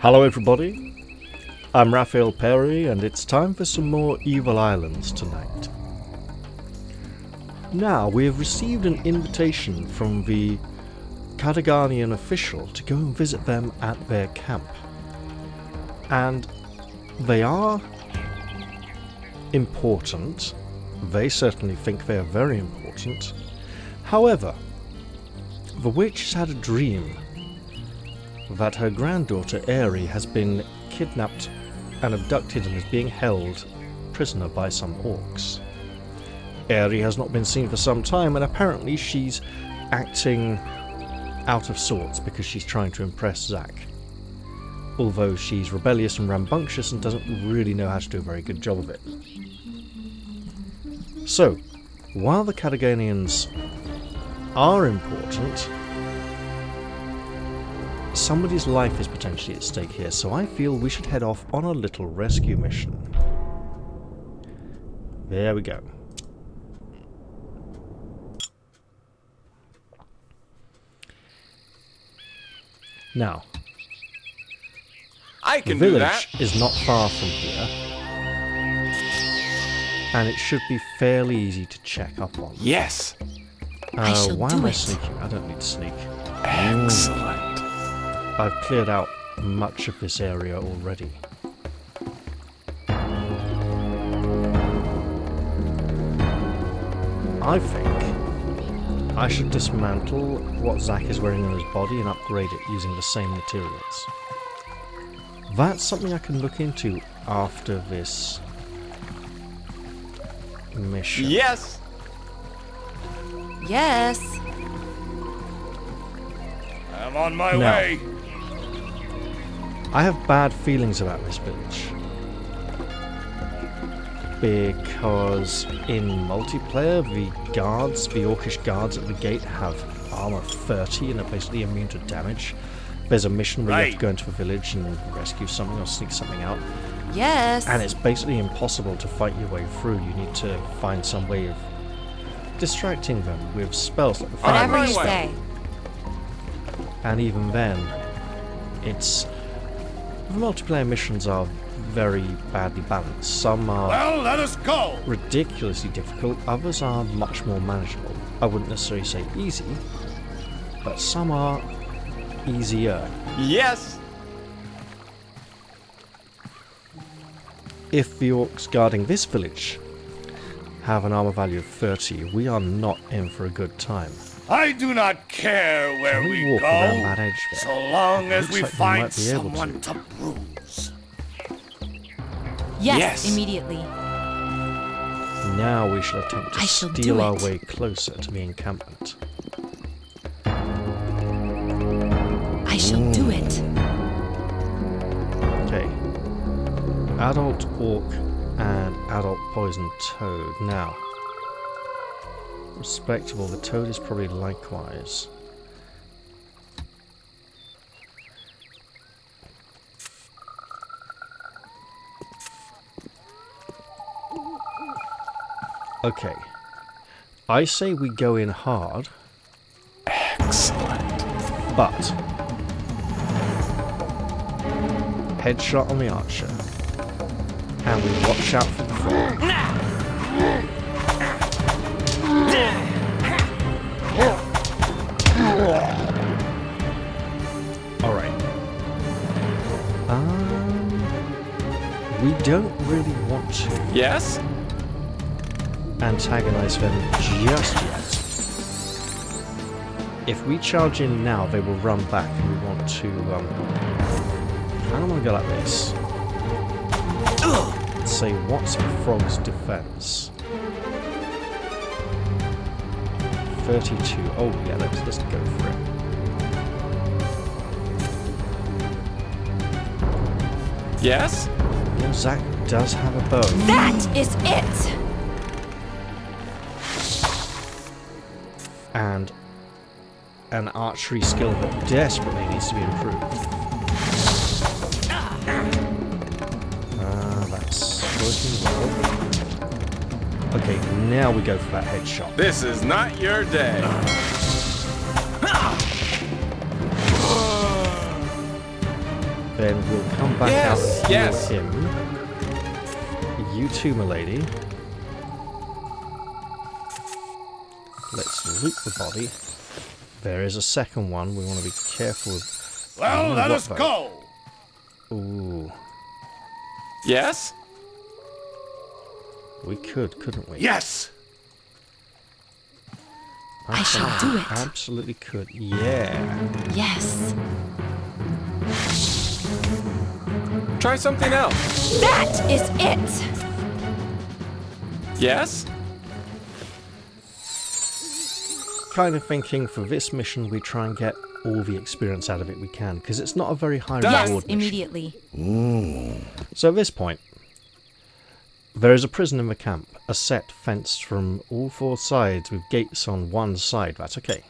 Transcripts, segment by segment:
Hello everybody, I'm Raphael Perry and it's time for some more Evil Islands tonight. Now, we have received an invitation from the Cardiganian official to go and visit them at their camp. And they are important. They certainly think they are very important. However, the witch has had a dream that her granddaughter Aerie has been kidnapped and abducted and is being held prisoner by some orcs. Aerie has not been seen for some time, and apparently she's acting out of sorts because she's trying to impress Zack. Although she's rebellious and rambunctious and doesn't really know how to do a very good job of it. So, while the Cardiganians are important, somebody's life is potentially at stake here, so I feel we should head off on a little rescue mission. There we go. Now, the village is not far from here, and it should be fairly easy to check up on. Yes! Why am I sneaking? I don't need to sneak. Excellent. I've cleared out much of this area already. I think I should dismantle what Zack is wearing on his body and upgrade it using the same materials. That's something I can look into after this mission. Yes! Yes! I'm on my way! I have bad feelings about this village. Because in multiplayer, the orcish guards at the gate have armor 30 and are basically immune to damage. There's a mission where you have to go into the village and rescue something or sneak something out. Yes! And it's basically impossible to fight your way through. You need to find some way of distracting them with spells like the fire. Whatever you say. And even then, the multiplayer missions are very badly balanced. Some are let us go! ridiculously difficult, others are much more manageable. I wouldn't necessarily say easy, but some are easier. Yes! If the orcs guarding this village have an armor value of 30, we are not in for a good time. I do not care where Can we walk go, around that edge there? so long as Looks we like we find might be able someone to. to bruise. Yes! Immediately. Now we shall attempt to I shall steal do our it. way closer to the encampment. I shall do it. Okay. Adult orc and adult poison toad. Now, respectable, the toad is probably likewise. Okay. I say we go in hard. Excellent. But headshot on the archer. And we watch out for the frog. Alright. We don't really want to Yes? antagonize them just yet. If we charge in now, they will run back, and we want to, how am I gonna go like this? Let's say, what's the frog's defense? 32. Oh, yeah, let's go for it. Yes? You know, Zack does have a bow. That is it! And an archery skill that desperately needs to be improved. That's working well. Okay, now we go for that headshot. This is not your day. Then we'll come back Yes, out and heal yes. him. You too, milady. Let's loot the body. There is a second one. We want to be careful of... Well, let us though? go. Ooh. Yes? We couldn't we? Yes. I shall do it. Absolutely could. Yeah. Yes. Try something else. That is it! Yes? Kind of thinking for this mission we try and get all the experience out of it we can, because it's not a very high Done. reward Yes, mission. immediately. So at this point, there is a prison in the camp, a set fenced from all four sides with gates on one side. That's okay.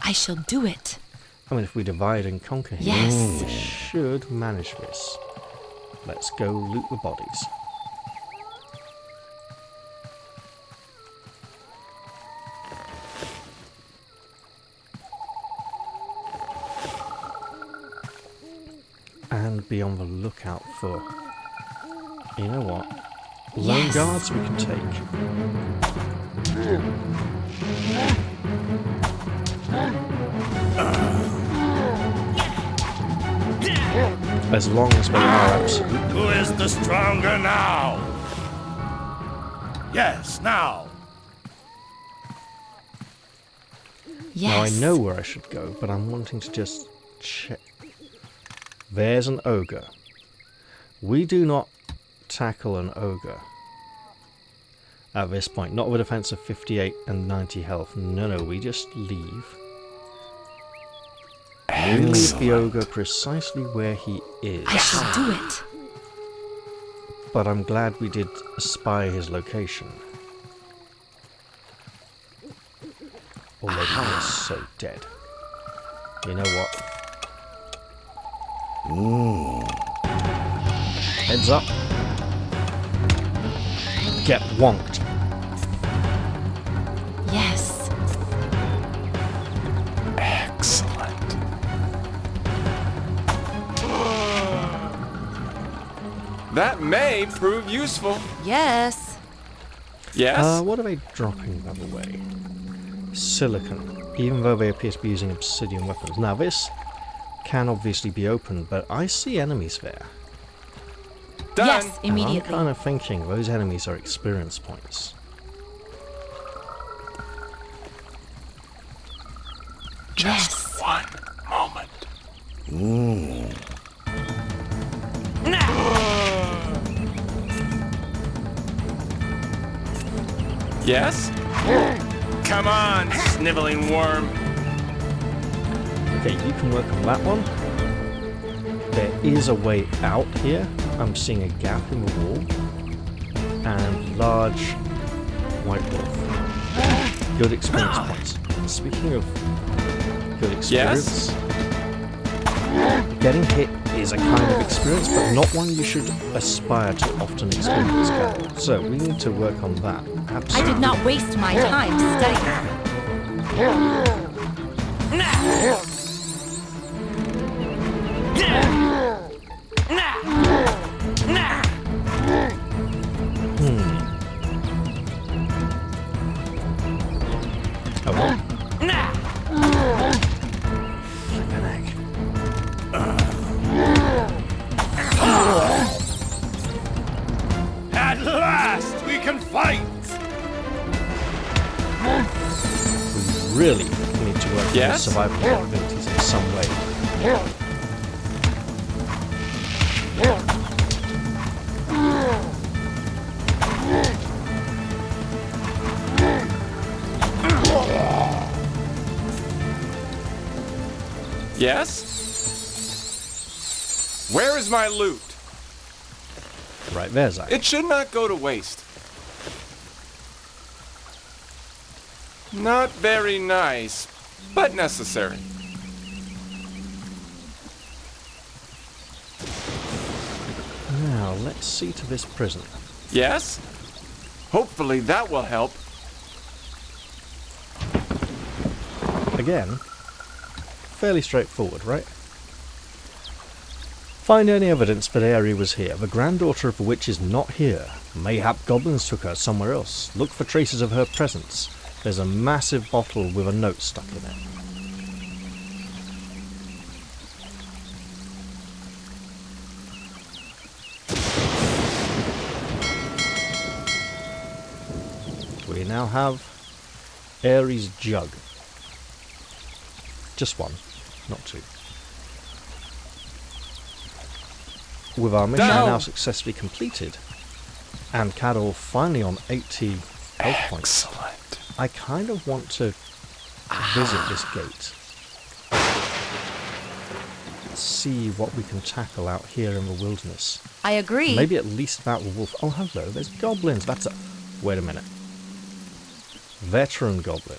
I shall do it. I mean, if we divide and conquer here, Yes. we should manage this. Let's go loot the bodies. And be on the lookout for, you know what, lone Yes. guards we can take. As long as they are absolute. Who is the stronger now? Yes, now. Yes. Now I know where I should go, but I'm wanting to just check. There's an ogre. We do not tackle an ogre at this point. Not with a defense of 58 and 90 health. No, we just leave. We leave the ogre precisely where he is. I shall do it. But I'm glad we did spy his location. Already he is so dead. You know what? Heads up. Get wonked. Yes. Excellent. That may prove useful. Yes. Yes? What are they dropping, by the way? Silicon, even though they appear to be using obsidian weapons. Now this can obviously be opened, but I see enemies there. Done. Yes, And I'm immediately. kind of thinking those enemies are experience points. Just Yes. one moment. Yes? Come on, sniveling worm. Okay, you can work on that one. There is a way out here. I'm seeing a gap in the wall. And large white wolf. Good experience points. Speaking of good experience, getting hit is a kind of experience, but not one you should aspire to often experience, Carol. So we need to work on that. I Absolutely. did not waste my time studying. Oh, well. Flippin' heck. At last, we can fight. We really need to work on the Yes? survival capabilities in some way. Yes? Where is my loot? Right there, Zach. It should not go to waste. Not very nice, but necessary. Now, let's see to this prison. Yes? Hopefully that will help. Again, fairly straightforward, right? Find any evidence that Aerie was here. The granddaughter of the witch is not here. Mayhap goblins took her somewhere else. Look for traces of her presence. There's a massive bottle with a note stuck in it. We now have Aerie's jug. Just one, not two. With our mission now successfully completed, and Cador finally on 80 health points, Excellent. I kind of want to visit this gate. See what we can tackle out here in the wilderness. I agree. Maybe at least that wolf. Oh, hello, there's goblins. That's a... Wait a minute. Veteran goblin.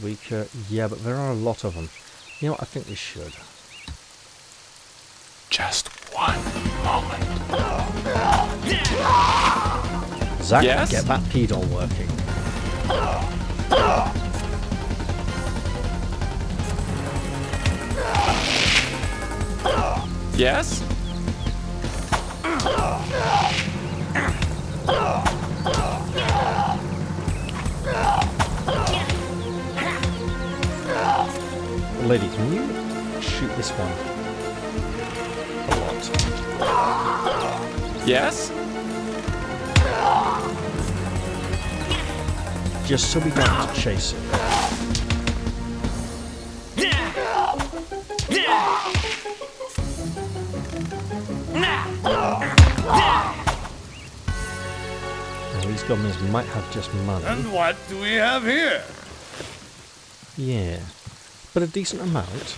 Weaker. Yeah, but there are a lot of them. You know what? I think we should. Just one moment. Zach, Yes? get that P-doll working. Yes? Lady, can you shoot this one? A lot. Yes? Just so we don't have to chase it. Now, these goblins might have just money. And what do we have here? Yeah, but a decent amount.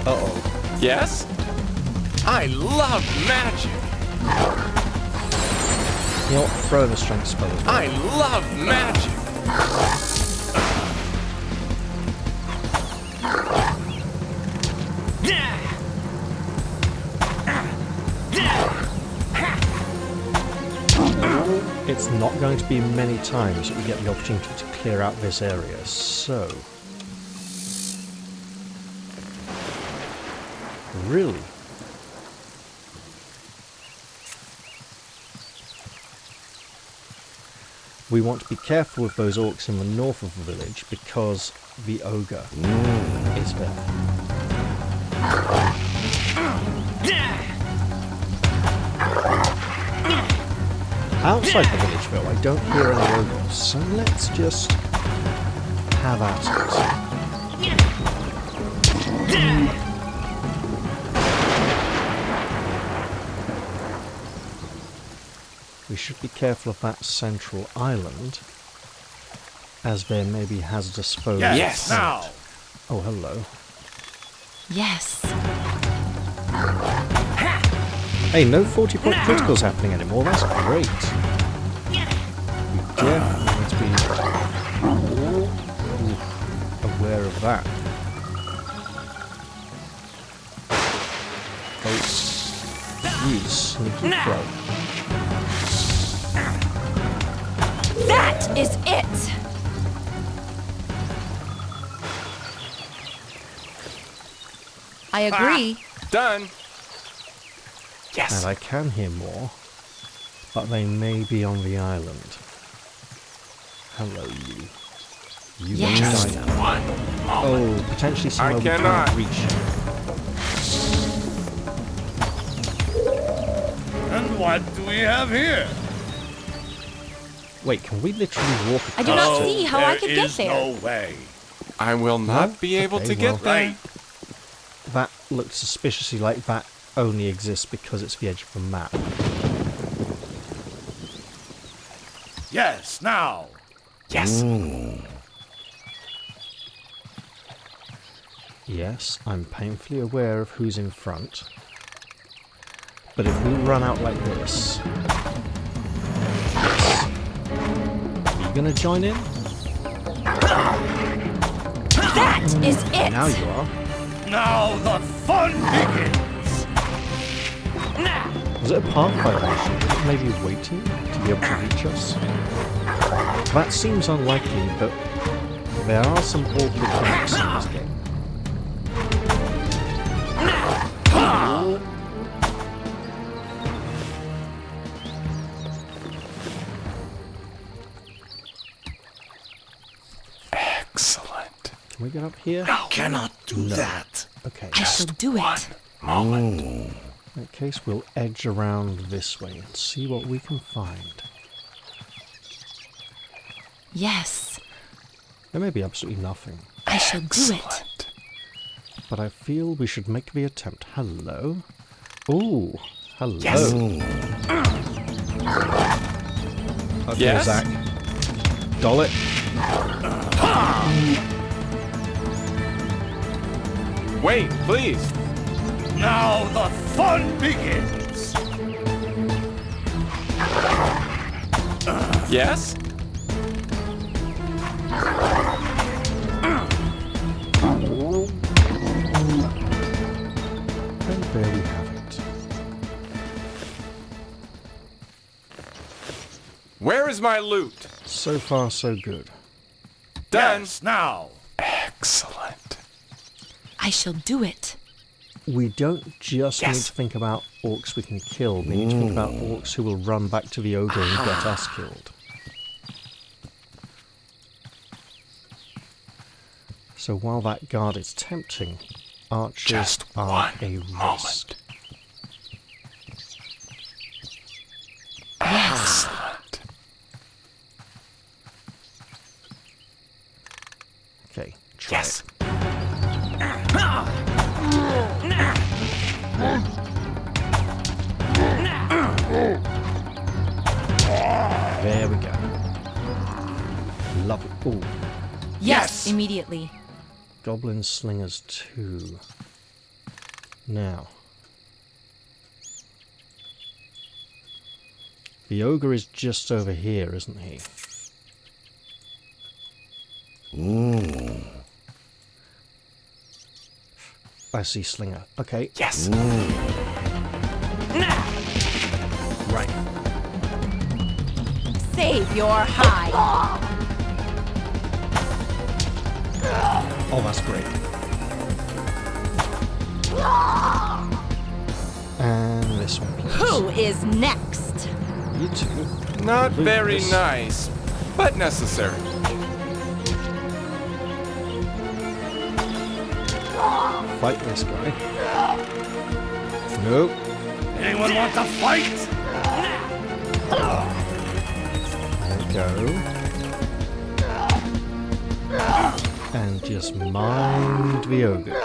Uh-oh. Yes? I love magic. You know what? Throw in a strength spell as well. I love magic. It's not going to be many times that we get the opportunity to clear out this area, so... Really? We want to be careful with those orcs in the north of the village because the ogre is there. Outside the village though, I don't hear any ogres, so let's just have at it. We should be careful of that central island, as there may be hazardous foes. Yes. Now. Oh, hello. Yes. Hey, no 40-point criticals happening anymore. That's great. We definitely need to be aware of that. Oh, you sneaky crow. That is it! I agree. Done. Yes. And I can hear more, but they may be on the island. Hello, you. You Yes. won't Just die now. one moment. Oh, potentially somewhere we cannot. can't reach. And what do we have here? Wait, can we literally walk across I do not it? see how I could get there. No way. I will not No? be able Okay, to get well, there. That looks suspiciously like that only exists because it's the edge of the map. Yes, now. Yes. Yes, I'm painfully aware of who's in front. But if we run out like this... Yes. Are you gonna join in? That is it! Now you are. Now the fun begins. Was it a pathfinder mission? Maybe waiting to be able to reach us? That seems unlikely, but there are some awkward mechanics in this game. Excellent. Can we get up here? Cannot do that. Okay. I shall do it. Moment. In that case, we'll edge around this way and see what we can find. Yes, There may be absolutely nothing, I shall do it. Excellent. but I feel we should make the attempt. Hello? Ooh, hello. Yes. Okay, Yes? Zach. Doll it. Wait, please. Now the fun begins. Yes? And there we have it. Where is my loot? So far, so good. Done. Yes, now. Excellent. I shall do it. We don't just need Yes. to think about orcs we can kill. We need to think about orcs who will run back to the ogre and get us killed. So while that guard is tempting, archers Just are one a risk. moment. Yes, Excellent. Okay, try Yes. it. There we go. Lovely. Ooh, yes, Yes. immediately. goblin slingers 2. Now, the ogre is just over here, isn't he? I see Slinger. Okay. Yes. Right. Save your hide. Oh, that's great. And this one, please. Who is next? You two. Not Loot very this. nice, but necessary. Fight this guy. Nope. Anyone want to fight? There we go. And just mind the ogre.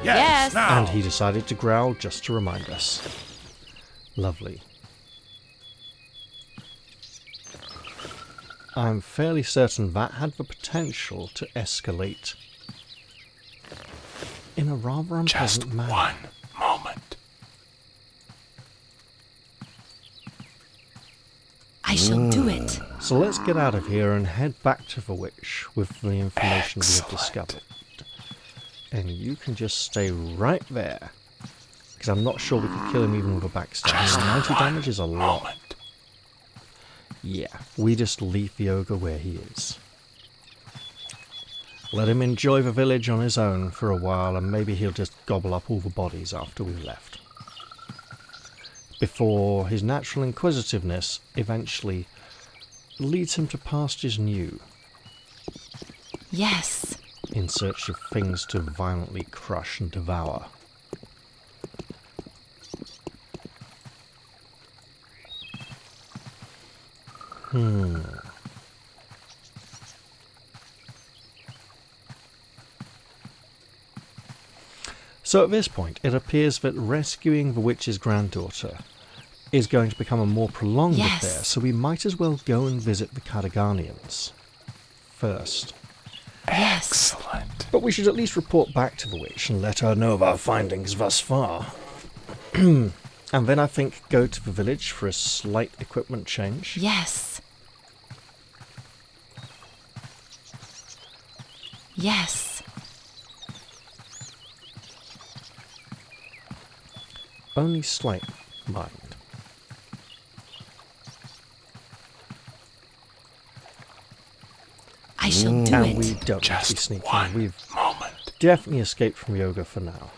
Yes. Now. And he decided to growl just to remind us. Lovely. I'm fairly certain that had the potential to escalate in a rather Just unpleasant manner. one moment. I shall do it. So let's get out of here and head back to the witch with the information we have Excellent. discovered. And you can just stay right there. Because I'm not sure we could kill him even with a backstab. Just 90 one damage is a lot. moment. Yeah, we just leave the ogre where he is. Let him enjoy the village on his own for a while, and maybe he'll just gobble up all the bodies after we've left. Before his natural inquisitiveness eventually leads him to pastures new, Yes. in search of things to violently crush and devour. So at this point, it appears that rescuing the witch's granddaughter is going to become a more prolonged Yes. affair, so we might as well go and visit the Cardiganians first. Yes. Excellent. But we should at least report back to the witch and let her know of our findings thus far. And then I think go to the village for a slight equipment change. Yes. Yes. Only slight, mind. I shall do And it. we don't need to be Just sneaking. one We've moment. definitely escaped from yoga for now.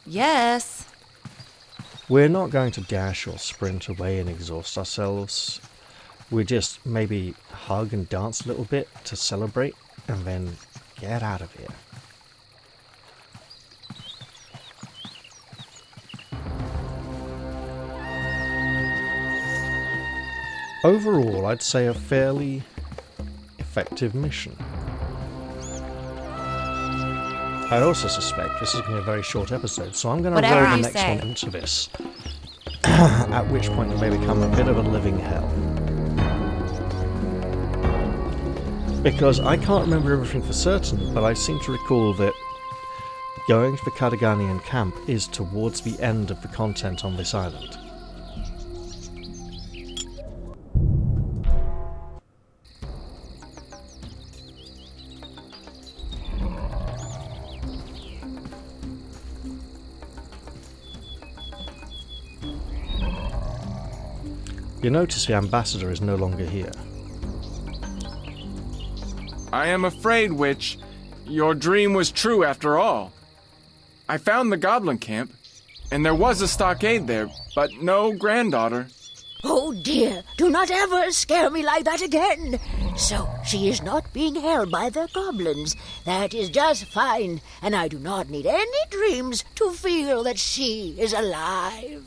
Yes. We're not going to dash or sprint away and exhaust ourselves. We just maybe hug and dance a little bit to celebrate and then get out of here. Overall, I'd say a fairly effective mission. I also suspect this is going to be a very short episode, so I'm going to Whatever roll the you next say. one into this. At which point it may become a bit of a living hell. Because I can't remember everything for certain, but I seem to recall that going to the Cardiganian camp is towards the end of the content on this island. You notice the ambassador is no longer here. I am afraid, Witch, your dream was true after all. I found the goblin camp, and there was a stockade there, but no granddaughter. Oh dear, do not ever scare me like that again. So, she is not being held by the goblins. That is just fine, and I do not need any dreams to feel that she is alive.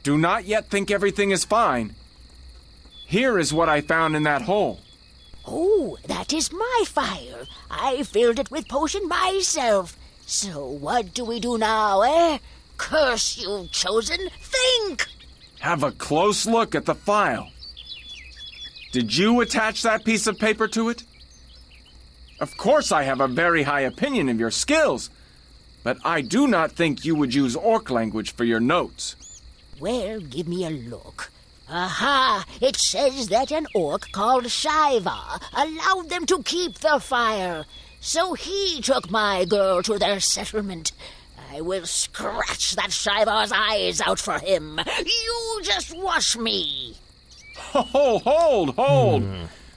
Do not yet think everything is fine. Here is what I found in that hole. Oh, that is my fire. I filled it with potion myself. So what do we do now, eh? Curse you, chosen. Think! Have a close look at the file. Did you attach that piece of paper to it? Of course I have a very high opinion of your skills, but I do not think you would use orc language for your notes. Well, give me a look. Aha! It says that an orc called Shiva allowed them to keep the fire. So he took my girl to their settlement. I will scratch that Shiva's eyes out for him. You just watch me. Hold.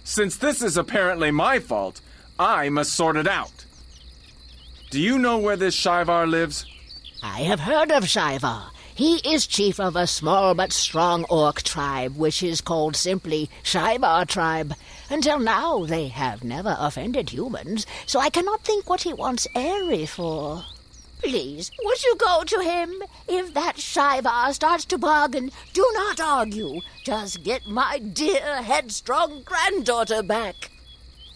Since this is apparently my fault, I must sort it out. Do you know where this Shivar lives? I have heard of Shiva. He is chief of a small but strong orc tribe, which is called simply Shivar tribe. Until now, they have never offended humans, so I cannot think what he wants Airy for. Please, would you go to him? If that Shivar starts to bargain, do not argue. Just get my dear, headstrong granddaughter back.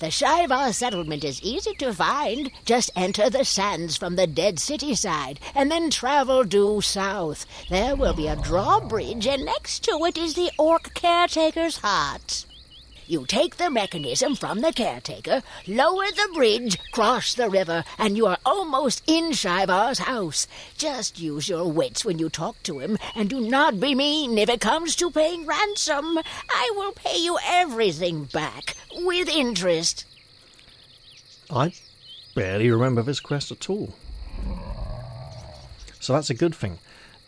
The Shivar settlement is easy to find. Just enter the sands from the dead city side, and then travel due south. There will be a drawbridge, and next to it is the orc caretaker's hut. You take the mechanism from the caretaker, lower the bridge, cross the river, and you are almost in Shivar's house. Just use your wits when you talk to him, and do not be mean if it comes to paying ransom. I will pay you everything back, with interest. I barely remember this quest at all. So that's a good thing.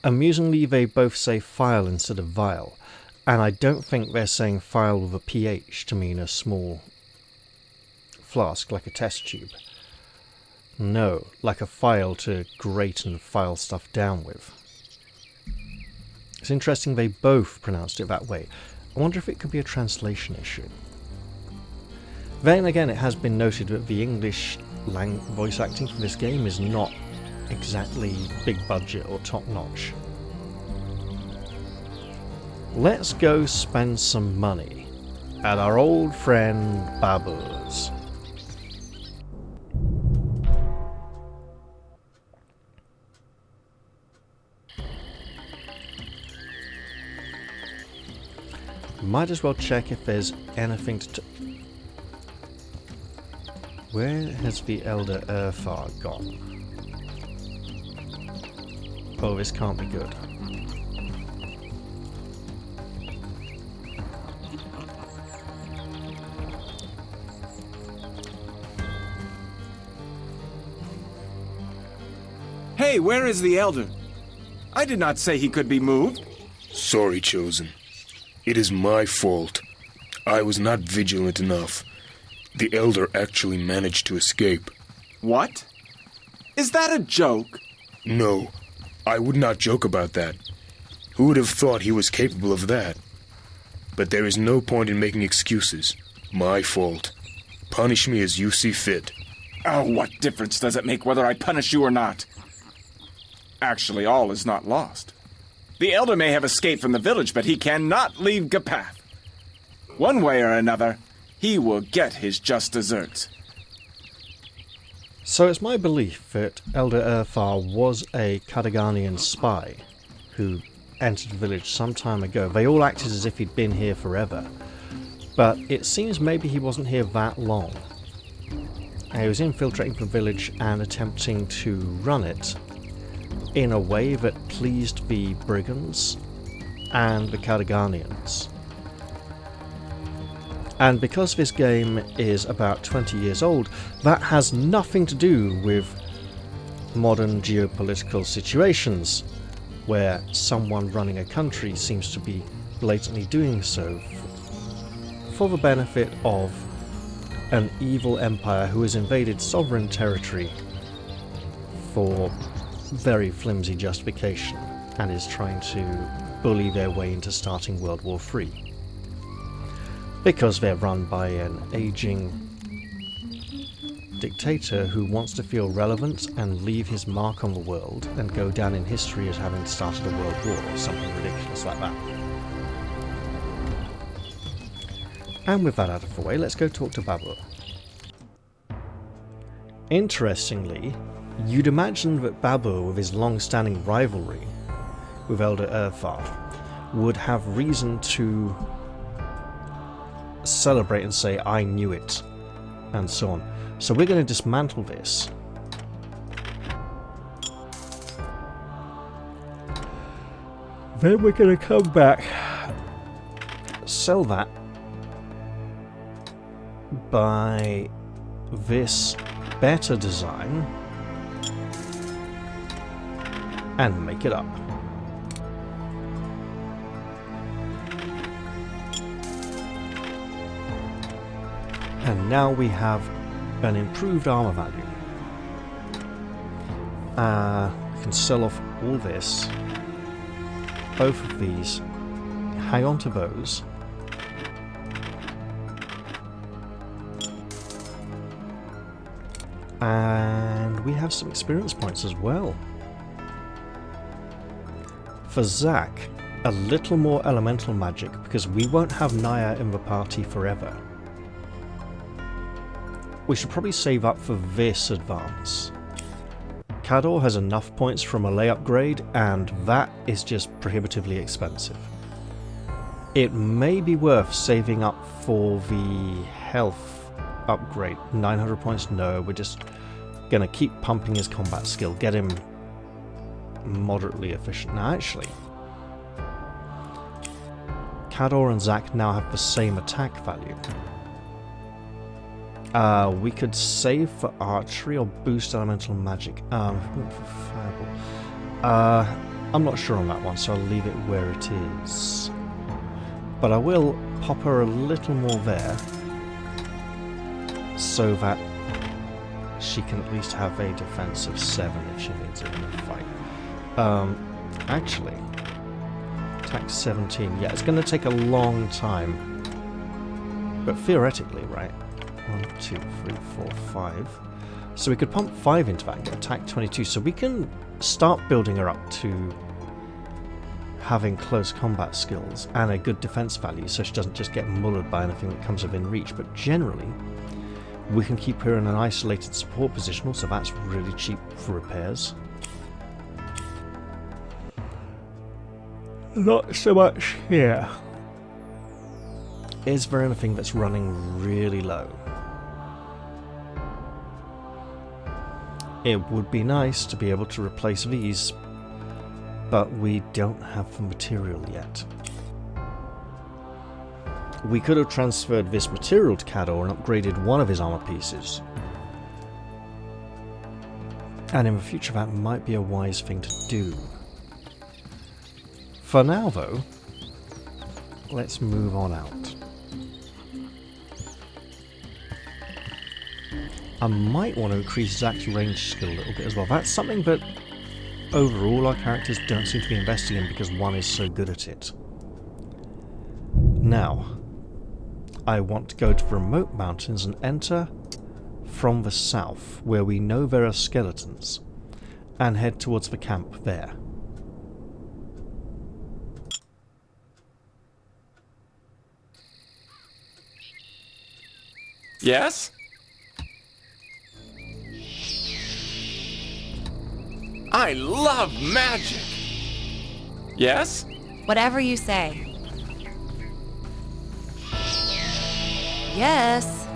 Amusingly, they both say file instead of vial. And I don't think they're saying file with a pH to mean a small flask, like a test tube. No, like a file to grate and file stuff down with. It's interesting they both pronounced it that way. I wonder if it could be a translation issue. Then again, it has been noted that the English voice acting for this game is not exactly big budget or top notch. Let's go spend some money at our old friend Babu's. Might as well check if there's anything to... Where has the Elder Urfar gone? Oh, this can't be good. Hey, where is the Elder? I did not say he could be moved. Sorry, Chosen. It is my fault. I was not vigilant enough. The Elder actually managed to escape. What? Is that a joke? No, I would not joke about that. Who would have thought he was capable of that? But there is no point in making excuses. My fault. Punish me as you see fit. Oh, what difference does it make whether I punish you or not? Actually, all is not lost. The Elder may have escaped from the village, but he cannot leave Gapath. One way or another, he will get his just deserts. So it's my belief that Elder Urthar was a Kadaganian spy who entered the village some time ago. They all acted as if he'd been here forever, but it seems maybe he wasn't here that long. He was infiltrating the village and attempting to run it in a way that pleased the brigands and the Kadaganians. And because this game is about 20 years old, that has nothing to do with modern geopolitical situations, where someone running a country seems to be blatantly doing so for the benefit of an evil empire who has invaded sovereign territory for very flimsy justification and is trying to bully their way into starting World War III. Because they're run by an aging dictator who wants to feel relevant and leave his mark on the world and go down in history as having started a world war or something ridiculous like that. And with that out of the way, let's go talk to Babu. Interestingly, you'd imagine that Babu, with his long-standing rivalry with Elder Urthar, would have reason to celebrate and say, I knew it, and so on. So we're going to dismantle this. Then we're going to come back, sell that, buy this better design, and make it up. And now we have an improved armor value. We can sell off all this, both of these, hang on to those, and we have some experience points as well. For Zack, a little more elemental magic, because we won't have Naya in the party forever. We should probably save up for this advance. Cador has enough points from a lay upgrade, and that is just prohibitively expensive. It may be worth saving up for the health upgrade. 900 points? No, we're just going to keep pumping his combat skill, get him moderately efficient. Now actually, Cador and Zack now have the same attack value. We could save for archery or boost elemental magic. Fireball. I'm not sure on that one, so I'll leave it where it is. But I will pop her a little more there, so that she can at least have a defense of 7 if she needs it in a fight. Actually, attack 17. Yeah, it's going to take a long time, but theoretically, right? 1, 2, 3, 4, 5. So we could pump 5 into that and get attack 22. So we can start building her up to having close combat skills and a good defense value, so she doesn't just get mullered by anything that comes within reach. But generally, we can keep her in an isolated support position. Also, that's really cheap for repairs. Not so much here. Is there anything that's running really low? It would be nice to be able to replace these, but we don't have the material yet. We could have transferred this material to Cador and upgraded one of his armor pieces. And in the future that might be a wise thing to do. For now though, let's move on out. I might want to increase Zach's range skill a little bit as well. That's something that overall our characters don't seem to be investing in because one is so good at it. Now, I want to go to the remote mountains and enter from the south, where we know there are skeletons, and head towards the camp there. Yes? I love magic. Yes? Whatever you say. Yes.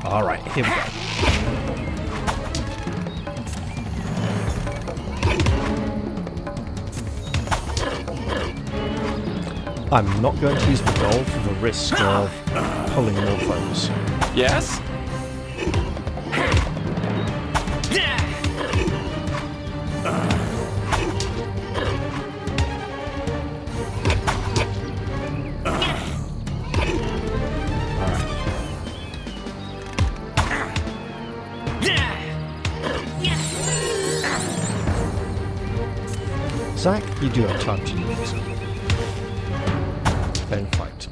Alright, here we go. I'm not going to use the doll for the risk of pulling more foes. Yes? Zach, you do have time to use it. Then fight.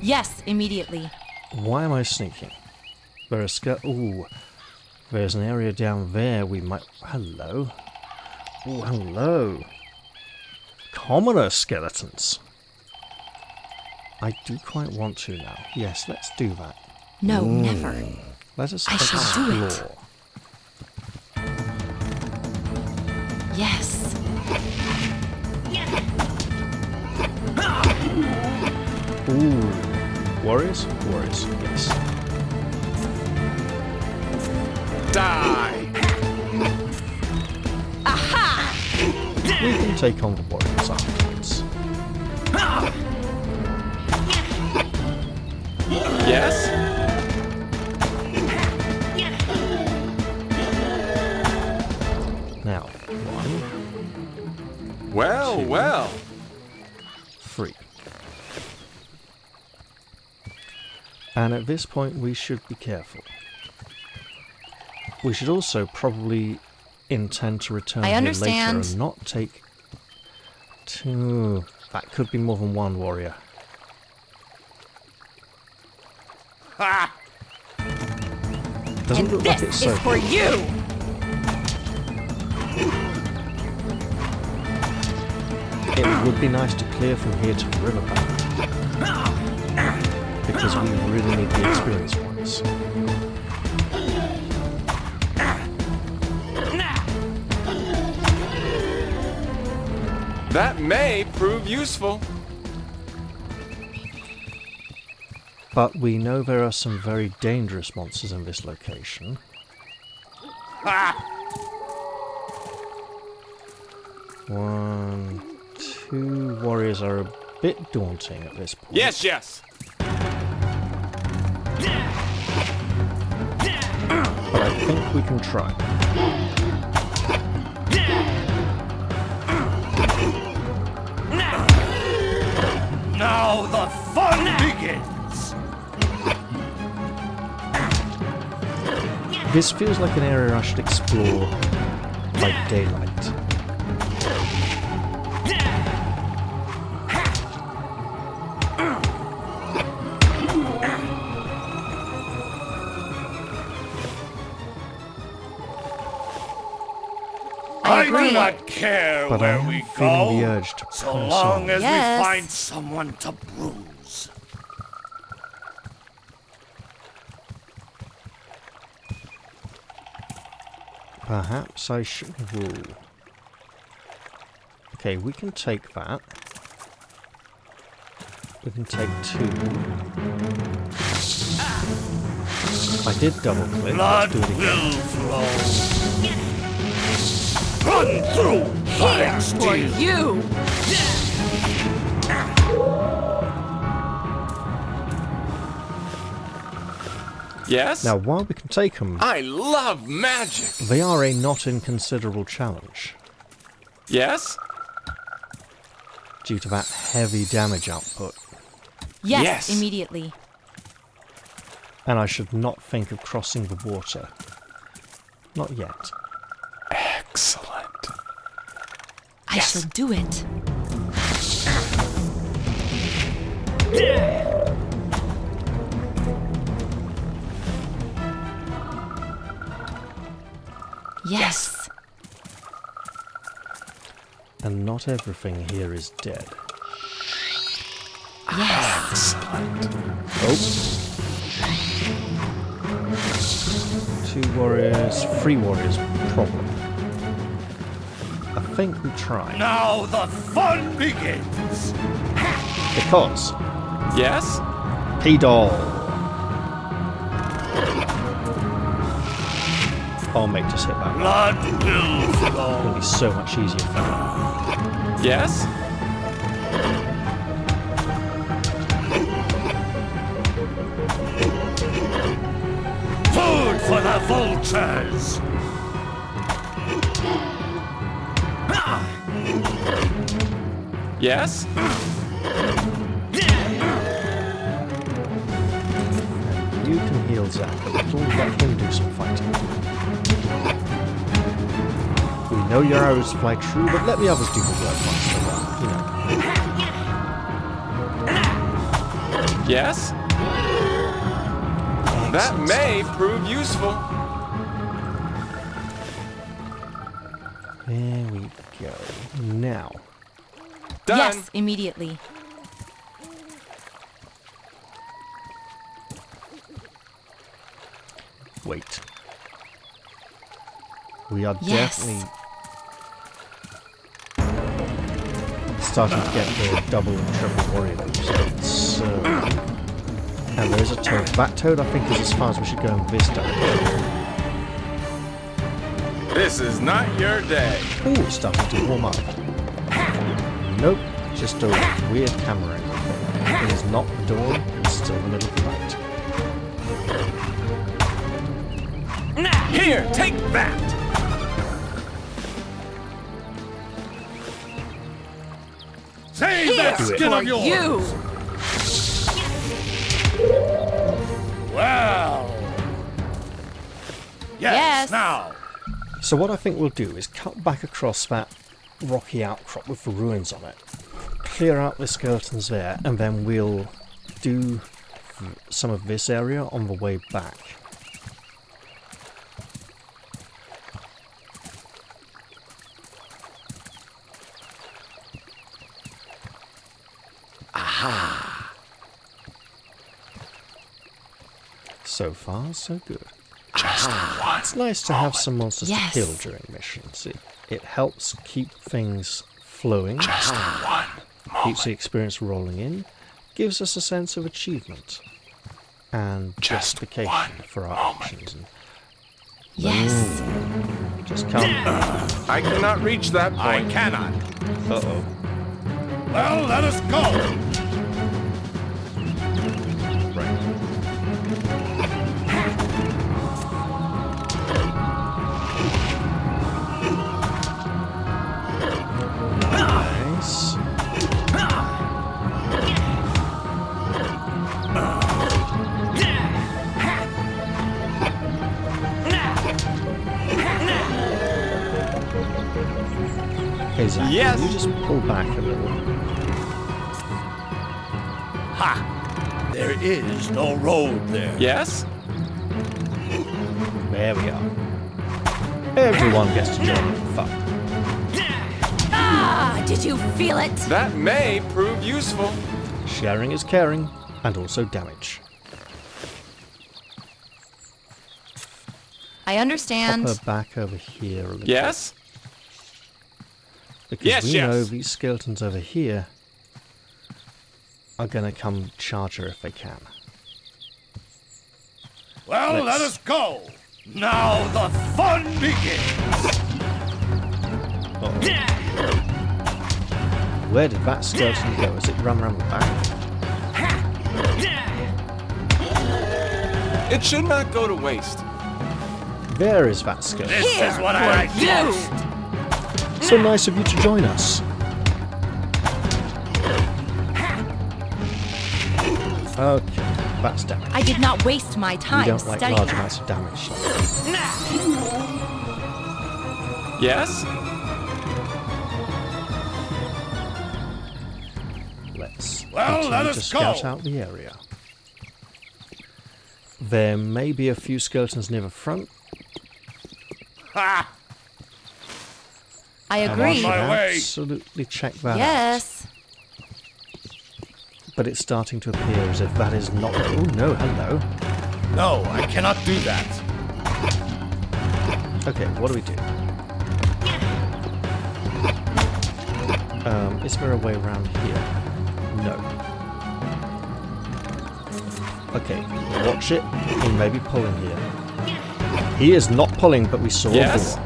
Yes, immediately. Why am I sneaking? There's ooh, there's an area down there we might... Hello. Ooh, hello. Commoner skeletons. I do quite want to now. Yes, let's do that. No, never. Let us I shall do it. explore. Yes. Ooh. Warriors? Warriors, yes. Die! We can take on the warriors afterwards. Yes? Now, 1, Well, 2. well. 3. And at this point we should be careful. We should also probably intend to return I here understand. later and not take two... That could be more than one warrior. Ha! Doesn't And look like this it's so is for you! It would be nice to clear from here to the riverbank. Because we really need the experience points. That may prove useful. But we know there are some very dangerous monsters in this location. Ha! 1, 2 warriors are a bit daunting at this point. Yes, yes. But I think we can try. Now the fun begins! This feels like an area I should explore by daylight. I do agree. not care But I where am we feeling the go, urge to so press long on. as Yes. we find someone to bruise. Perhaps I should... Ooh. Okay, we can take that. We can take 2. I did double click. Blood Let's do it again. will flow. Run through Here for you! Yes? Now, while we can take them, I love magic. they are a not inconsiderable challenge Yes? due to that heavy damage output. Yes, Yes. immediately. And I should not think of crossing the water. Not yet. Excellent. I shall do it. Yes. And not everything here is dead. Yes. Oh. 2 warriors, 3 warriors, problem. I think we tried. Now the fun begins. Because Yes? P-Doll. I'll make just hit that. Blood will It's flow. going to be so much easier for me. Yes? Food for the vultures. Yes? You can heal Zack a little, let him do some fighting. We know your arrows fly true, but let the others do the work once in a while, you know. Yes? That Excellent may stuff. prove useful. There we go. Now, Done. Yes, immediately. wait. We are Yes. definitely starting to get the double and triple warrior moves. So, and there is a toad. That toad, I think, is as far as we should go in this direction. This is not your day. Ooh, it's starting to warm up. Nope, just a weird camera angle thing. It is not dawn, it's still the middle of the night. Here, take that! Save that Do it. skin For of yours. you! Well. Yes. Now. So what I think we'll do is cut back across that rocky outcrop with the ruins on it, clear out the skeletons there, and then we'll do some of this area on the way back. Aha! So far, so good. It's nice to have some monsters Yes. to kill during missions. It helps keep things flowing, keeps the experience rolling in, gives us a sense of achievement and justification for our actions. And Yes. just come. I cannot reach that I point. cannot. Uh-oh. Well, let us go. Right. Nice. Hey Zach, Yes. can you just pull back a little? Ha! There is no road there. Yes? There we are. Everyone gets to join in the fun. Ah, did you feel it? That may prove useful. Sharing is caring, and also damage. I Pop understand. her back over here a little Yes? bit. Because Yes, we yes. know these skeletons over here are going to come charge her if they can. Well, let us go. Now the fun begins. Where did that skeleton go? Has it run around the back? It should not go to waste. There is that skeleton. This is what I like most. So nice of you to join us. Okay, that's damage. I did not waste my You time don't like studying large that. amounts of damage. Yes? Let's Well, continue let to us scout go. out the area. There may be a few skeletons near the front. Ha! I and agree. I should my way. absolutely check that out. Yes. But it's starting to appear as if that is not... Oh no, hello. No, I cannot do that. Okay, what do we do? Is there a way around here? No. Okay, watch it. He may be pulling here. He is not pulling, but we saw Yes? a boar.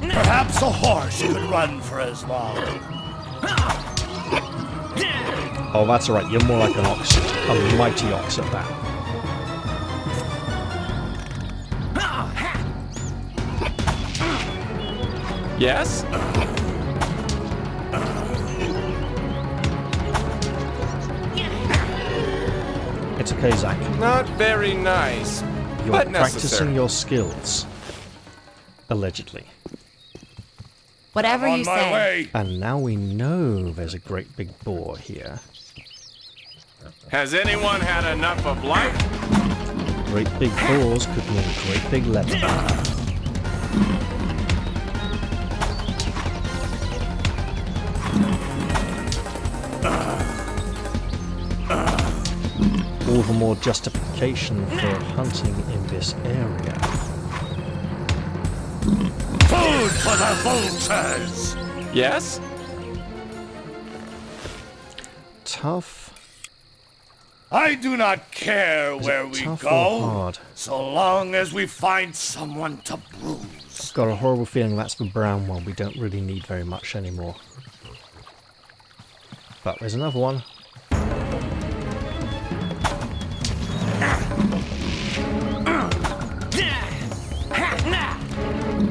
Perhaps a horse could run for as long. Oh, that's alright. You're more like an ox. A mighty ox at that. Yes? It's okay, Zach. Not very nice, You're but practicing necessary. your skills. Allegedly. Whatever On you my say. way. And now we know there's a great big boar here. Has anyone had enough of life? Great big boars could mean great big leather. All the more justification for hunting in this area. Food for the vultures. Yes? Tough. I do not care Is where it we tough or go, hard? so long as we find someone to bruise. Got a horrible feeling that's the brown one. We don't really need very much anymore. But there's another one.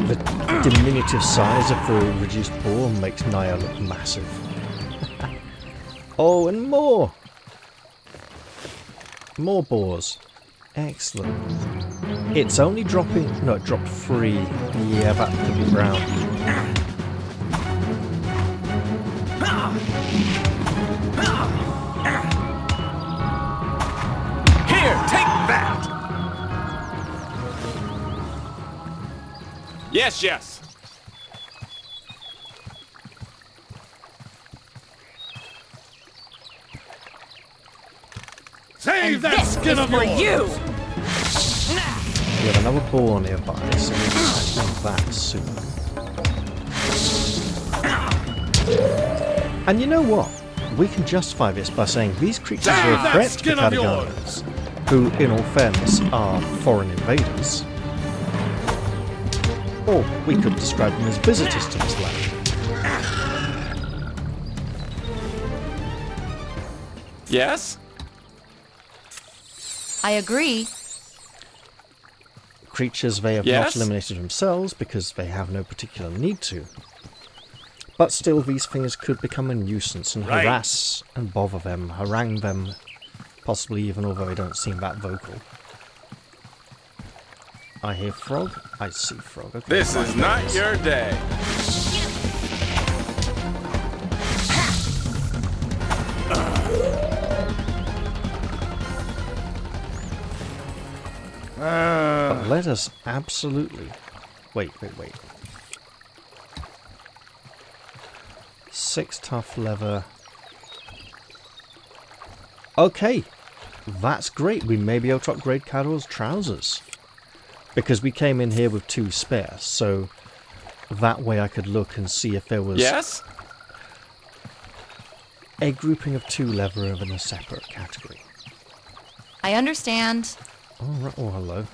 The diminutive size of the reduced boar makes Naya look massive. Oh, and more! More boars. Excellent. It's only dropping... No, it dropped 3. Yeah, that could be brown. Here, take that! Yes, yes. Save And that this skin is of for yours. you! We have another boar nearby, so we can act on that soon. And you know what? We can justify this by saying these creatures Save are a that threat to skin of Patagonians, who, in all fairness, are foreign invaders. Or we could describe them as visitors to this land. Yes? I agree. Creatures they have Yes? not eliminated themselves because they have no particular need to. But still, these things could become a nuisance and Right. harass and bother them, harangue them, possibly even although they don't seem that vocal. I hear frog. I see frog. Okay, This fine, is there not it is. your day. But let us absolutely... Wait. 6 tough leather. Okay. That's great. We may be able to upgrade Cador's trousers. Because we came in here with 2 spare, so that way I could look and see if there was Yes? a grouping of 2 leather in a separate category. I understand. Oh, hello.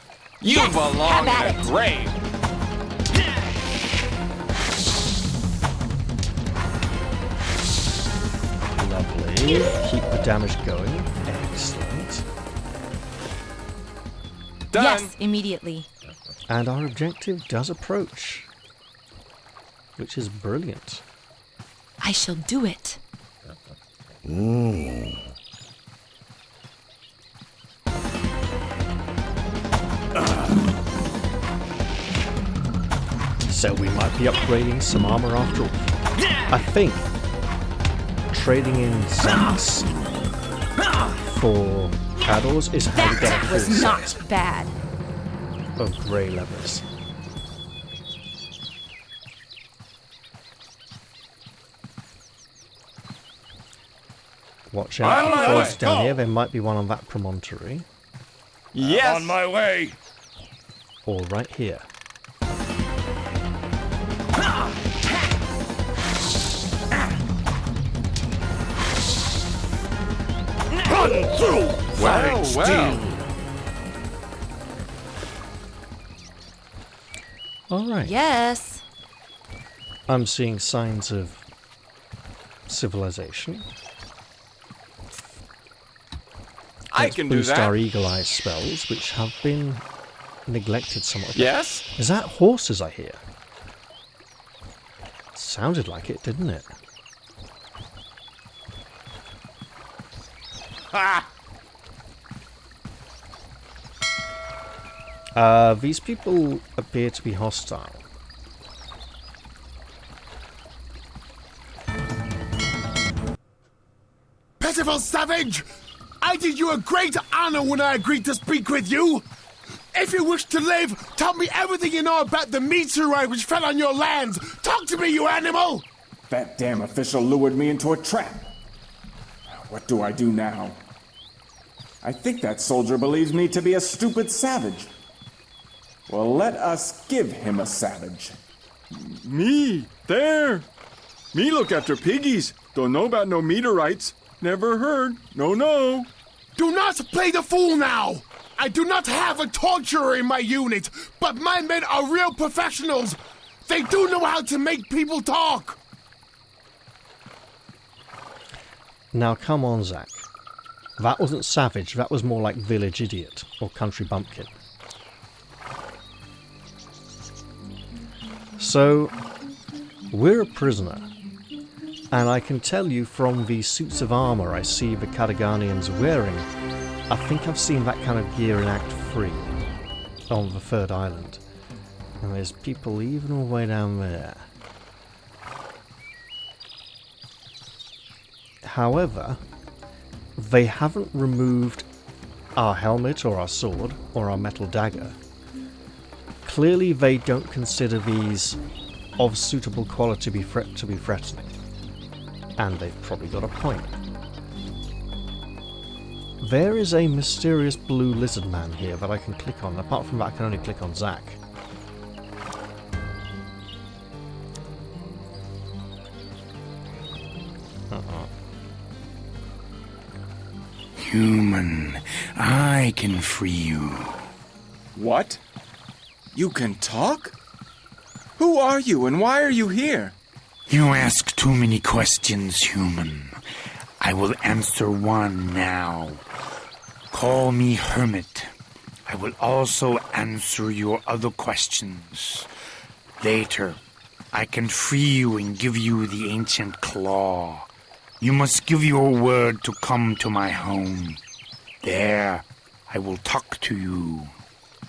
You Yes, belong have at in a it. grave. do keep the damage going. Excellent. Done. Yes, immediately. And our objective does approach, which is brilliant. I shall do it. So we might be upgrading some armor after all. I think trading in Zax for paddles is how to get a That full was not set bad. of grey levers. Watch out On for my forts way. down Go. here. There might be one on that promontory. Yes. On my way. Or right here. Run through. Well, well. Alright. Yes. I'm seeing signs of civilization. I Let's can do boost our that. eagle eye spells, which have been neglected somewhat. Yes? Is that horses I hear? Sounded like it, didn't it? Ha! These people appear to be hostile. Pitiful savage! I did you a great honor when I agreed to speak with you. If you wish to live, tell me everything you know about the meteorite which fell on your lands. Talk to me, you animal! That damn official lured me into a trap. What do I do now? I think that soldier believes me to be a stupid savage. Well, let us give him a savage. Me? There? Me look after piggies. Don't know about no meteorites. Never heard. No, no. Do not play the fool now! I do not have a torturer in my unit, but my men are real professionals. They do know how to make people talk. Now come on, Zach. That wasn't savage, that was more like village idiot or country bumpkin. So, we're a prisoner, and I can tell you from the suits of armour I see the Kataganians wearing, I think I've seen that kind of gear in Act 3 on the third island. And there's people even all the way down there. However, they haven't removed our helmet or our sword or our metal dagger. Clearly they don't consider these of suitable quality to be threatening. And they've probably got a point. There is a mysterious blue lizard man here that I can click on. Apart from that, I can only click on Zack. Human, I can free you. What? You can talk? Who are you and why are you here? You ask too many questions, human. I will answer one now. Call me Hermit. I will also answer your other questions. Later, I can free you and give you the ancient claw. You must give your word to come to my home. There, I will talk to you.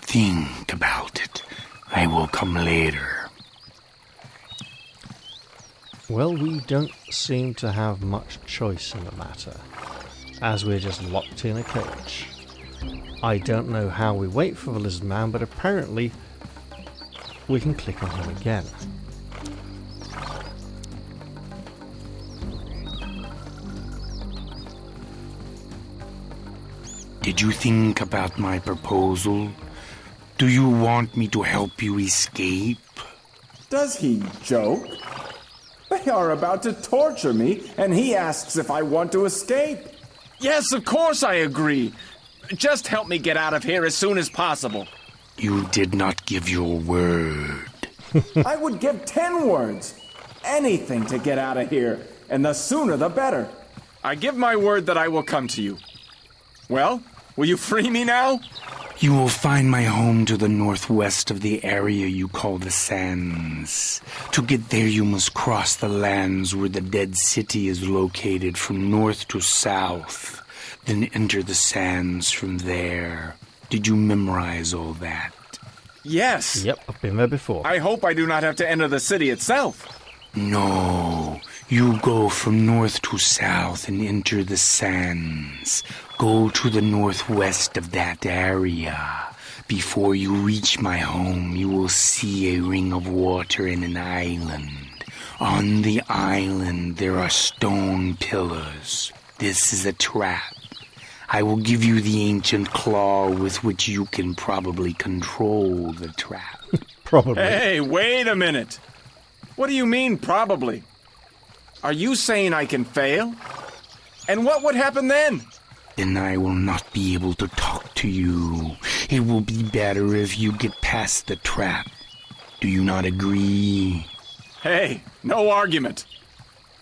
Think about it. I will come later. Well, we don't seem to have much choice in the matter, as we're just locked in a cage. I don't know how we wait for the lizard man, but apparently we can click on him again. Did you think about my proposal? Do you want me to help you escape? Does he joke? They are about to torture me, and he asks if I want to escape. Yes, of course I agree. Just help me get out of here as soon as possible. You did not give your word. I would give 10 words. Anything to get out of here, and the sooner the better. I give my word that I will come to you. Well, will you free me now? You will find my home to the northwest of the area you call the Sands. To get there, you must cross the lands where the dead city is located from north to south. Then enter the Sands from there. Did you memorize all that? Yes. Yep, I've been there before. I hope I do not have to enter the city itself. No. You go from north to south and enter the Sands. Go to the northwest of that area. Before you reach my home, you will see a ring of water and an island. On the island, there are stone pillars. This is a trap. I will give you the ancient claw with which you can probably control the trap. Probably. Hey, wait a minute. What do you mean, probably? Are you saying I can fail? And what would happen then? Then I will not be able to talk to you. It will be better if you get past the trap. Do you not agree? Hey, no argument.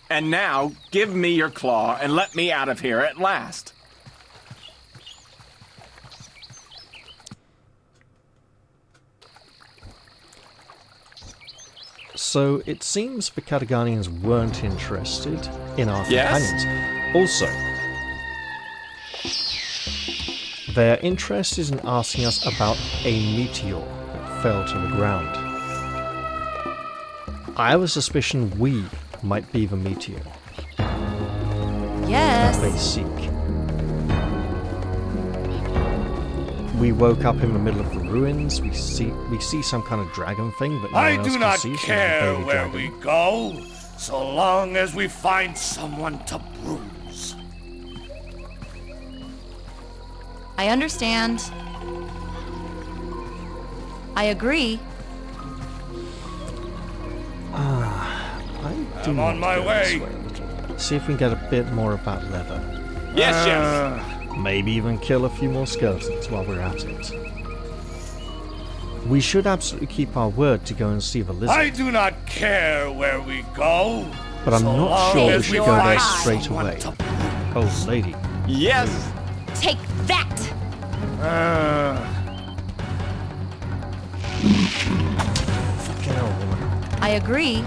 And now, give me your claw and let me out of here at last. So it seems the Cataganians weren't interested in our Yes? companions. Also, their interest is in asking us about a meteor that fell to the ground. I have a suspicion we might be the meteor that they Yes. seek. We woke up in the middle of the ruins. We see some kind of dragon thing that no I one else do can not see, so care there's a baby where dragon. we go, so long as we find someone to bruise. I understand. I agree. I do I'm want on to my go this way. a little. See if we can get a bit more of that leather. Yes, yes. Maybe even kill a few more skeletons while we're at it. We should absolutely keep our word to go and see the lizard, I do not care where we go, but I'm so not long sure we as should go there find straight someone away. to bruise. Oh, lady. Yes. Take that! Fucking hell, woman. I agree.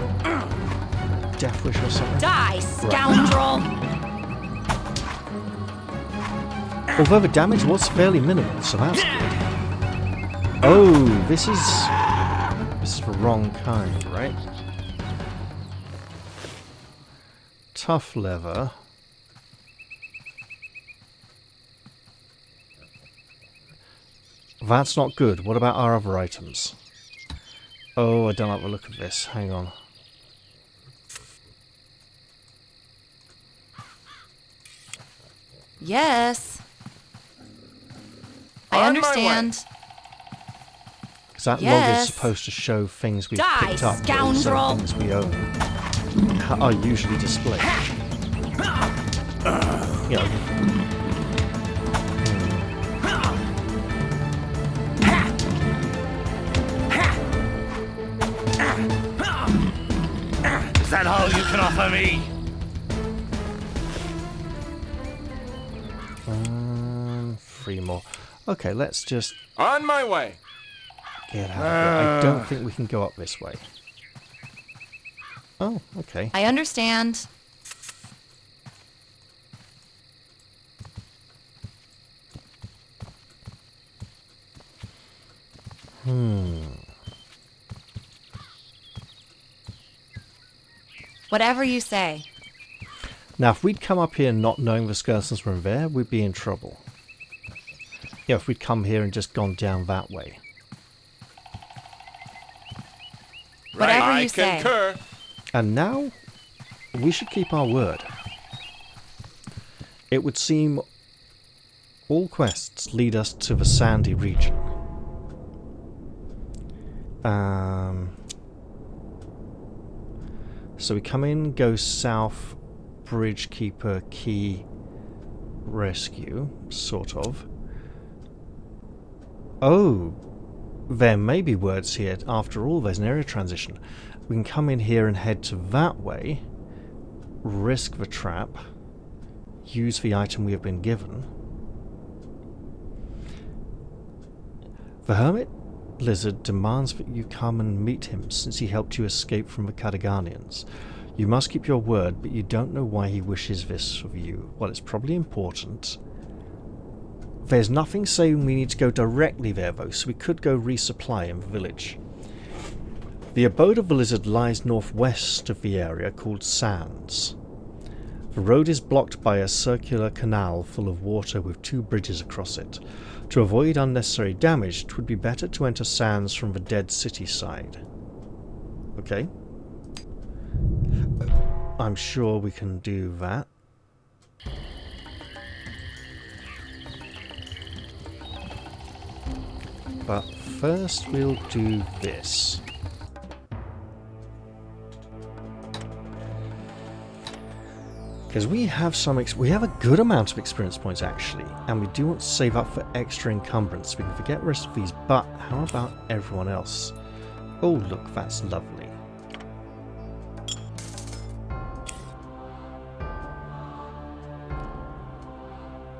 Death wish or something? Die, scoundrel! Although the damage was fairly minimal, so that's good. Oh, this is the wrong kind, right? Tough leather. That's not good. What about our other items? Oh, I don't like the look of this. Hang on. Yes. I On my understand. Because that log Yes. is supposed to show things we've Die, picked up, but also scoundrel! things we own are usually displayed. You know, Is that all you can offer me? three more. Okay, let's just On my way. get out of here. I don't think we can go up this way. Oh, okay. I understand. Whatever you say. Now, if we'd come up here not knowing the skeletons were there, we'd be in trouble. Yeah, if we'd come here and just gone down that way. Whatever I you say. concur. And now, we should keep our word. It would seem all quests lead us to the sandy region. So we come in, go south, Bridge Keeper, Key, Rescue, sort of. Oh, there may be words here. After all, there's an area transition. We can come in here and head to that way, risk the trap, use the item we have been given. The Hermit Lizard demands that you come and meet him since he helped you escape from the Cataganians. You must keep your word, but you don't know why he wishes this of you. Well, it's probably important. There's nothing saying we need to go directly there, though, so we could go resupply in the village. The abode of the lizard lies northwest of the area called Sands. The road is blocked by a circular canal full of water with 2 bridges across it. To avoid unnecessary damage, it would be better to enter Sands from the dead city side. Okay. I'm sure we can do that. But first we'll do this. Because we have we have a good amount of experience points actually, and we do want to save up for extra encumbrance. We can forget the rest of these, but how about everyone else? Oh look, that's lovely.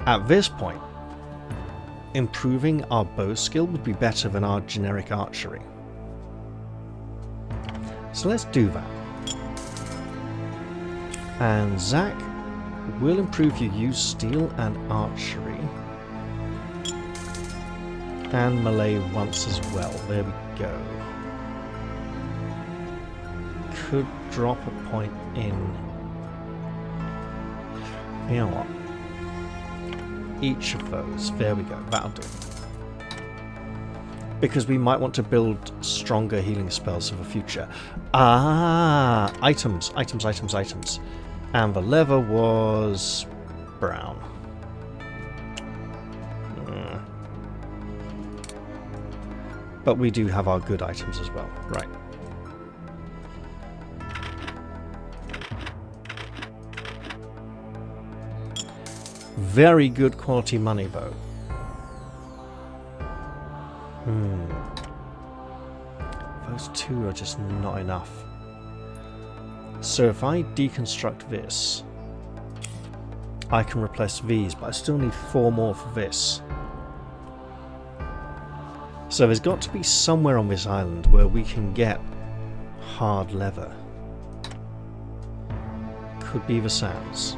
At this point, improving our bow skill would be better than our generic archery. So let's do that. And Zach will improve your use steel and archery. And melee once as well. There we go. Could drop a point in... You know what? Each of those. There we go. That'll do. Because we might want to build stronger healing spells for the future. Ah! Items. And the leather was brown. But we do have our good items as well. Right. Very good quality money, though. Those 2 are just not enough. So if I deconstruct this, I can replace these, but I still need 4 more for this. So there's got to be somewhere on this island where we can get hard leather. Could be the Sands.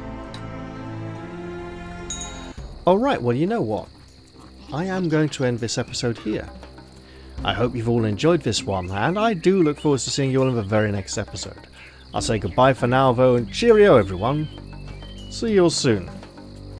Alright, well you know what? I am going to end this episode here. I hope you've all enjoyed this one, and I do look forward to seeing you all in the very next episode. I'll say goodbye for now though, and cheerio everyone. See you all soon.